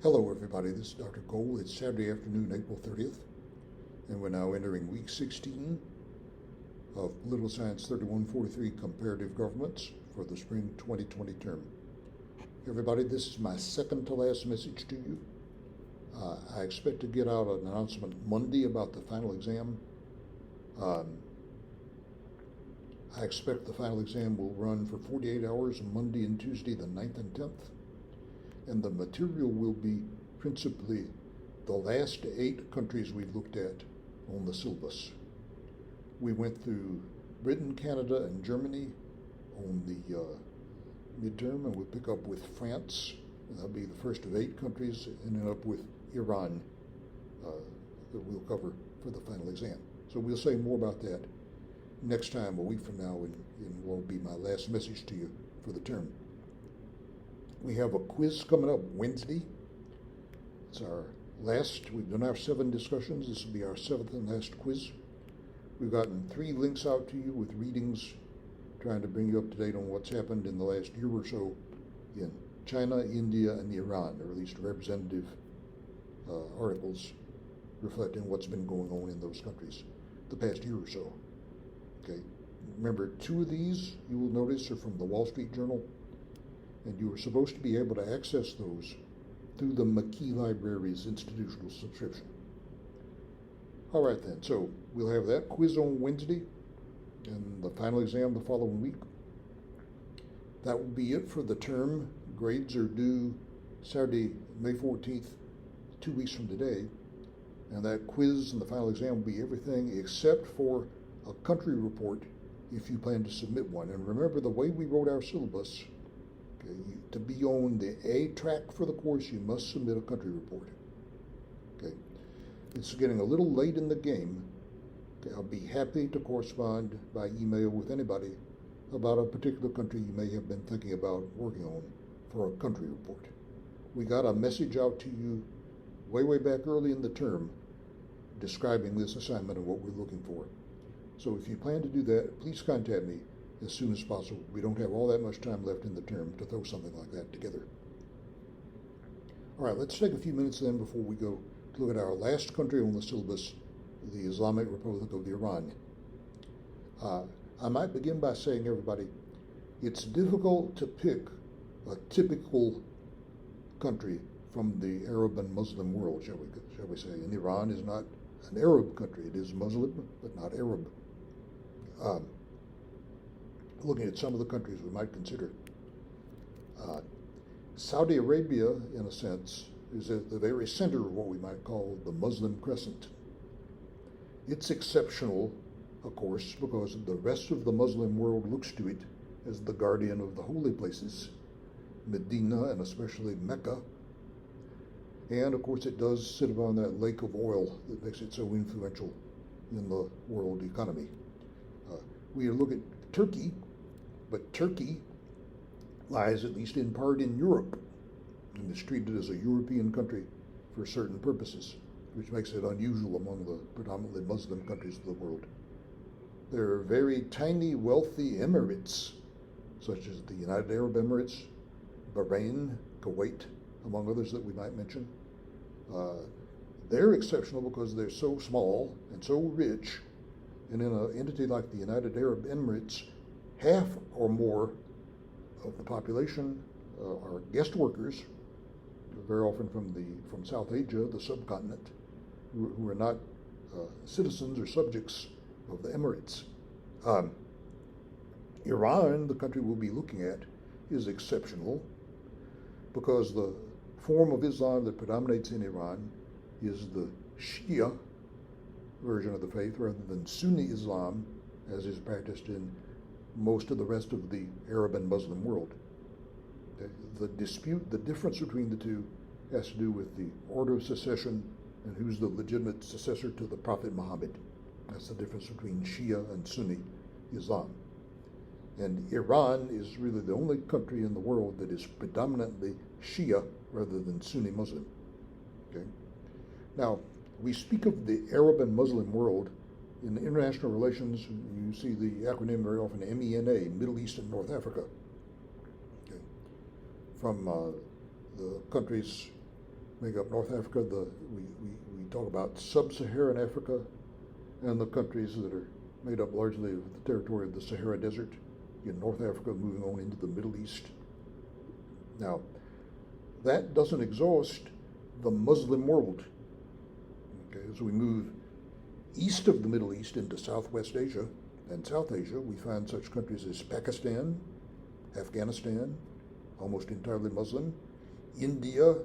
Hello everybody, this is Dr. Cole. It's Saturday afternoon, April 30th, and we're now entering week 16 of Political Science 3143 Comparative Governments for the spring 2020 term. Everybody, this is my second to last message to you. I expect to get out an announcement Monday about the final exam. I expect the final exam will run for 48 hours Monday and Tuesday, the 9th and 10th. And the material will be principally the last 8 countries we've looked at on the syllabus. We went through Britain, Canada, and Germany on the midterm, and we'll pick up with France. That'll be the first of 8 countries, and then up with Iran that we'll cover for the final exam. So we'll say more about that next time, a week from now, and will be my last message to you for the term. We have a quiz coming up Wednesday. It's our last, we've done our 7 discussions. This will be our 7th and last quiz. We've gotten 3 links out to you with readings, trying to bring you up to date on what's happened in the last year or so in China, India, and Iran, or at least representative articles reflecting what's been going on in those countries the past year or so. Okay. Remember, 2 of these, you will notice, are from the Wall Street Journal, and you are supposed to be able to access those through the McKee Library's institutional subscription. All right then, so we'll have that quiz on Wednesday and the final exam the following week. That will be it for the term. Grades are due Saturday, May 14th, 2 weeks from today, and that quiz and the final exam will be everything except for a country report if you plan to submit one. And remember, the way we wrote our syllabus, okay, to be on the A track for the course, you must submit a country report. Okay, it's getting a little late in the game. Okay, I'll be happy to correspond by email with anybody about a particular country you may have been thinking about working on for a country report. We got a message out to you way back early in the term describing this assignment and what we're looking for. So if you plan to do that, please contact me as soon as possible. We don't have all that much time left in the term to throw something like that together. All right, let's take a few minutes then before we go to look at our last country on the syllabus, the Islamic Republic of Iran. I might begin by saying, everybody, it's difficult to pick a typical country from the Arab and Muslim world, shall we say. And Iran is not an Arab country. It is Muslim, but not Arab. Looking at some of the countries we might consider. Saudi Arabia, in a sense, is at the very center of what we might call the Muslim crescent. It's exceptional, of course, because the rest of the Muslim world looks to it as the guardian of the holy places, Medina and especially Mecca. And of course it does sit upon that lake of oil that makes it so influential in the world economy. We look at Turkey, but Turkey lies at least in part in Europe and is treated as a European country for certain purposes, which makes it unusual among the predominantly Muslim countries of the world. There are very tiny, wealthy emirates, such as the United Arab Emirates, Bahrain, Kuwait, among others that we might mention. They're exceptional because they're so small and so rich, and in an entity like the United Arab Emirates, half or more of the population are guest workers, very often from South Asia, the subcontinent, who are not citizens or subjects of the Emirates. Iran, the country we'll be looking at, is exceptional because the form of Islam that predominates in Iran is the Shia version of the faith rather than Sunni Islam, as is practiced in most of the rest of the Arab and Muslim world. The difference between the two has to do with the order of succession and who's the legitimate successor to the Prophet Muhammad. That's the difference between Shia and Sunni Islam. And Iran is really the only country in the world that is predominantly Shia rather than Sunni Muslim. Okay? Now, we speak of the Arab and Muslim world in international relations. You see the acronym very often, MENA, Middle East and North Africa. Okay. From the countries make up North Africa. We talk about sub-Saharan Africa and the countries that are made up largely of the territory of the Sahara Desert in North Africa, moving on into the Middle East. Now, that doesn't exhaust the Muslim world. Okay, as we move east of the Middle East into Southwest Asia and South Asia, we find such countries as Pakistan, Afghanistan, almost entirely Muslim, India,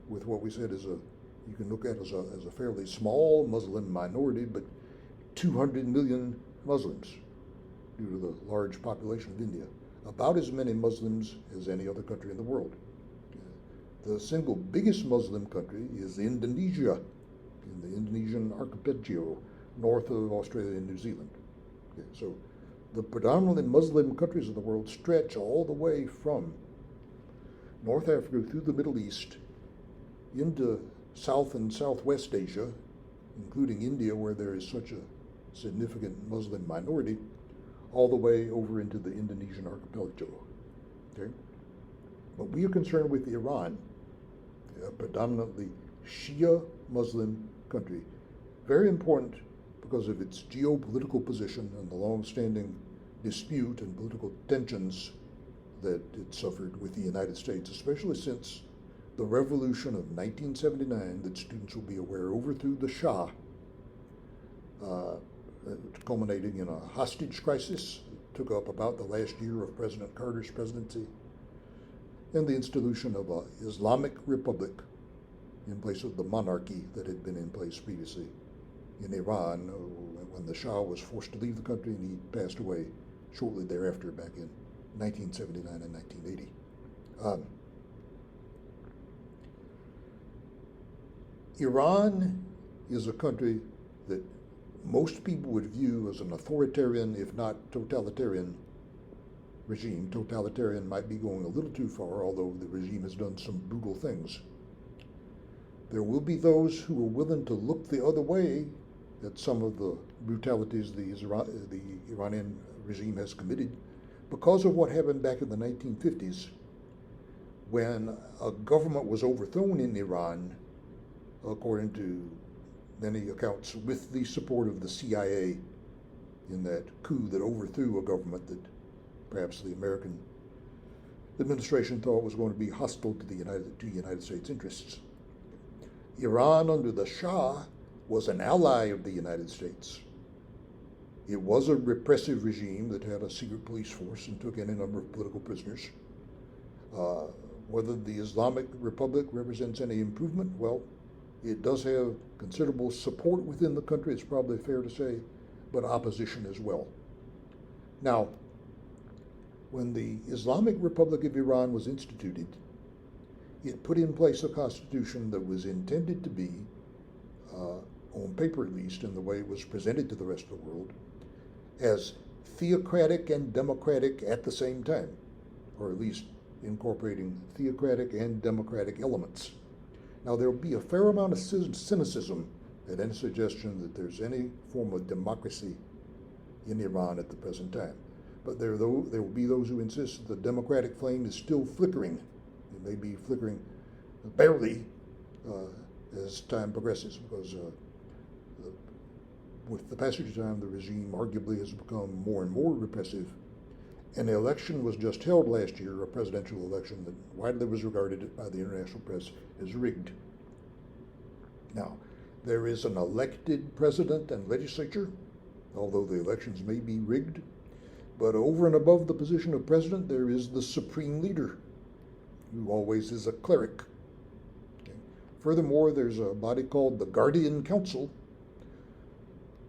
with what we said is you can look at as a fairly small Muslim minority, but 200 million Muslims due to the large population of India. About as many Muslims as any other country in the world. The single biggest Muslim country is Indonesia, in the Indonesian archipelago, north of Australia and New Zealand. Okay, so the predominantly Muslim countries of the world stretch all the way from North Africa through the Middle East into South and Southwest Asia, including India, where there is such a significant Muslim minority, all the way over into the Indonesian archipelago. Okay? But we are concerned with Iran, a predominantly Shia Muslim country. Very important because of its geopolitical position and the long-standing dispute and political tensions that it suffered with the United States, especially since the revolution of 1979 that students will be aware overthrew the Shah, culminating in a hostage crisis. It took up about the last year of President Carter's presidency, and the institution of an Islamic Republic in place of the monarchy that had been in place previously in Iran when the Shah was forced to leave the country, and he passed away shortly thereafter back in 1979 and 1980. Iran is a country that most people would view as an authoritarian, if not totalitarian, regime. Totalitarian might be going a little too far, although the regime has done some brutal things. There will be those who are willing to look the other way at some of the brutalities the Iranian regime has committed because of what happened back in the 1950s when a government was overthrown in Iran, according to many accounts, with the support of the CIA in that coup that overthrew a government that perhaps the American administration thought was going to be hostile to the United States interests. Iran under the Shah was an ally of the United States. It was a repressive regime that had a secret police force and took in a number of political prisoners. Whether the Islamic Republic represents any improvement, well, it does have considerable support within the country, it's probably fair to say, but opposition as well. Now, when the Islamic Republic of Iran was instituted, it put in place a constitution that was intended to be, on paper at least, in the way it was presented to the rest of the world, as theocratic and democratic at the same time, or at least incorporating theocratic and democratic elements. Now, there will be a fair amount of cynicism at any suggestion that there's any form of democracy in Iran at the present time. But there will be those who insist that the democratic flame is still flickering. It may be flickering barely as time progresses, because with the passage of time, the regime arguably has become more and more repressive. An election was just held last year, a presidential election that widely was regarded by the international press as rigged. Now, there is an elected president and legislature, although the elections may be rigged, but over and above the position of president, there is the supreme leader, who always is a cleric. Okay. Furthermore, there's a body called the Guardian Council,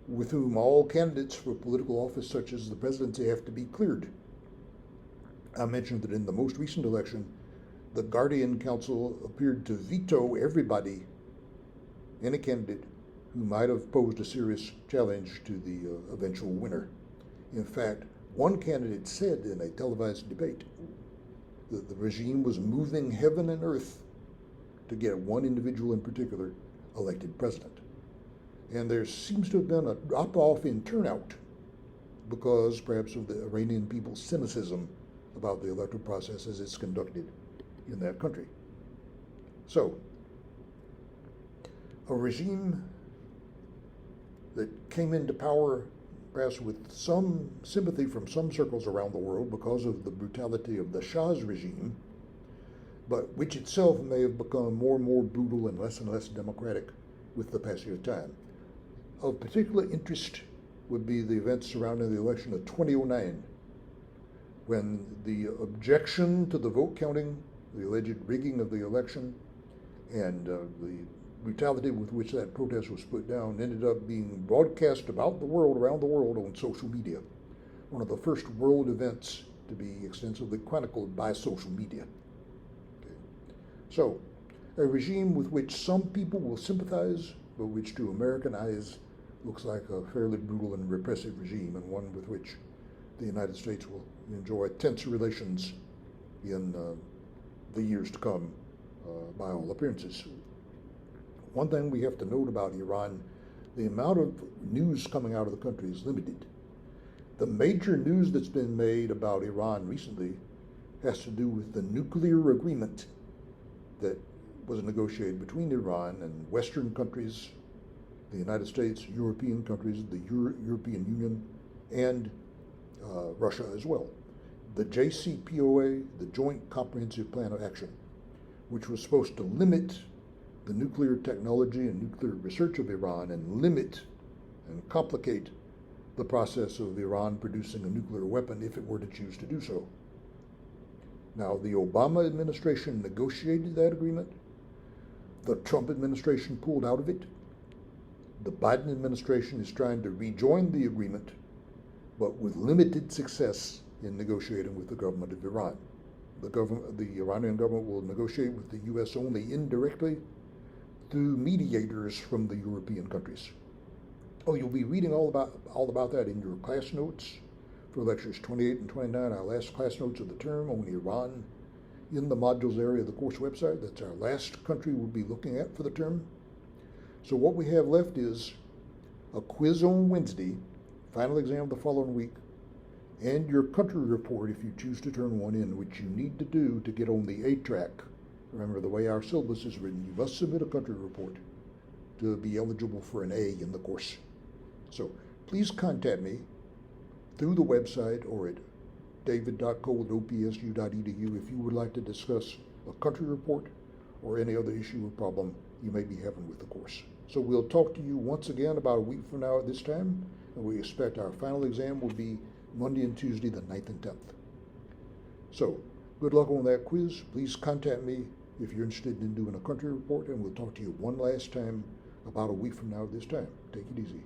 with whom all candidates for political office such as the presidency have to be cleared. I mentioned that in the most recent election, the Guardian Council appeared to veto everybody, any candidate who might have posed a serious challenge to the eventual winner. In fact, one candidate said in a televised debate that the regime was moving heaven and earth to get one individual in particular elected president. And there seems to have been a drop-off in turnout because perhaps of the Iranian people's cynicism about the electoral process as it's conducted in that country. So, a regime that came into power perhaps with some sympathy from some circles around the world because of the brutality of the Shah's regime, but which itself may have become more and more brutal and less democratic with the passage of time. Of particular interest would be the events surrounding the election of 2009, when the objection to the vote counting, the alleged rigging of the election, and the brutality with which that protest was put down ended up being broadcast about the world, around the world, on social media. One of the first world events to be extensively chronicled by social media. Okay. So, a regime with which some people will sympathize, but which to American eyes looks like a fairly brutal and repressive regime, and one with which the United States will enjoy tense relations in the years to come, by all appearances. One thing we have to note about Iran, the amount of news coming out of the country is limited. The major news that's been made about Iran recently has to do with the nuclear agreement that was negotiated between Iran and Western countries, the United States, European countries, the European Union, and Russia as well. The JCPOA, the Joint Comprehensive Plan of Action, which was supposed to limit the nuclear technology and nuclear research of Iran and limit and complicate the process of Iran producing a nuclear weapon if it were to choose to do so. Now, the Obama administration negotiated that agreement. The Trump administration pulled out of it. The Biden administration is trying to rejoin the agreement, but with limited success in negotiating with the government of Iran. The Iranian government will negotiate with the U.S. only indirectly through mediators from the European countries. Oh, you'll be reading all about that in your class notes for lectures 28 and 29, our last class notes of the term on Iran, in the modules area of the course website. That's our last country we'll be looking at for the term. So what we have left is a quiz on Wednesday, final exam the following week, and your country report if you choose to turn one in, which you need to do to get on the A track. Remember, the way our syllabus is written, you must submit a country report to be eligible for an A in the course. So please contact me through the website or at david.cole@opsu.edu if you would like to discuss a country report or any other issue or problem you may be having with the course. So we'll talk to you once again about a week from now at this time, and we expect our final exam will be Monday and Tuesday, the 9th and 10th. So good luck on that quiz. Please contact me if you're interested in doing a country report, and we'll talk to you one last time about a week from now at this time. Take it easy.